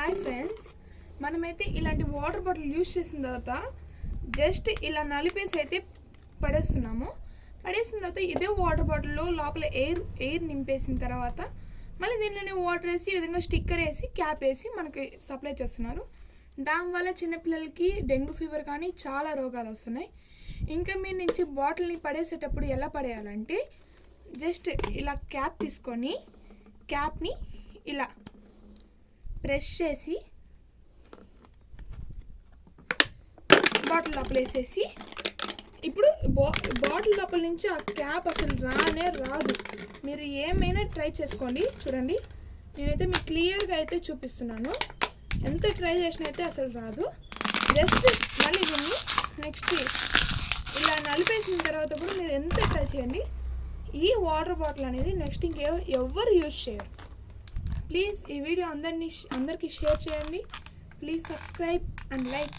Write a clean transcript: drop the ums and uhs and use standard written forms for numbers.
Hi friends, మనమైతే ఇలాంటి water bottle use చేసిన తర్వాత జస్ట్ ఇలా నలిపేసి అయితే పడేస్తున్నాము. పడేసిన తర్వాత ఇదే వాటర్ బాటిల్లో లోపల ఎయిర్ నింపేసిన తర్వాత మళ్ళీ దీనిలోనే వాటర్ వేసి ఈ విధంగా స్టిక్కర్ వేసి క్యాప్ వేసి మనకి సప్లై చేస్తున్నారు. దానివల్ల చిన్నపిల్లలకి డెంగ్యూ ఫీవర్ కానీ చాలా రోగాలు వస్తున్నాయి. ఇంకా మీరు నుంచి బాటిల్ని పడేసేటప్పుడు ఎలా పడేయాలంటే జస్ట్ ఇలా క్యాప్ తీసుకొని క్యాప్ని ఇలా ప్రెస్ చేసి బాటిల్ లోపల వేసేసి ఇప్పుడు బాటిల్ లోపల నుంచి ఆ క్యాప్ అసలు రాదు. మీరు ఏమైనా ట్రై చేసుకోండి. చూడండి, నేనైతే మీకు క్లియర్గా అయితే చూపిస్తున్నాను. ఎంత ట్రై చేసినా అయితే అసలు రాదు. జస్ట్ మళ్ళీ దీన్ని నెక్స్ట్ ఇలా నలిపేసిన తర్వాత కూడా మీరు ఎంత ట్రై చేయండి, ఈ వాటర్ బాటిల్ అనేది నెక్స్ట్ ఎవరు యూజ్ చేయరు. ప్లీజ్ ఈ వీడియో అందరికీ షేర్ చేయండి. Please subscribe and like.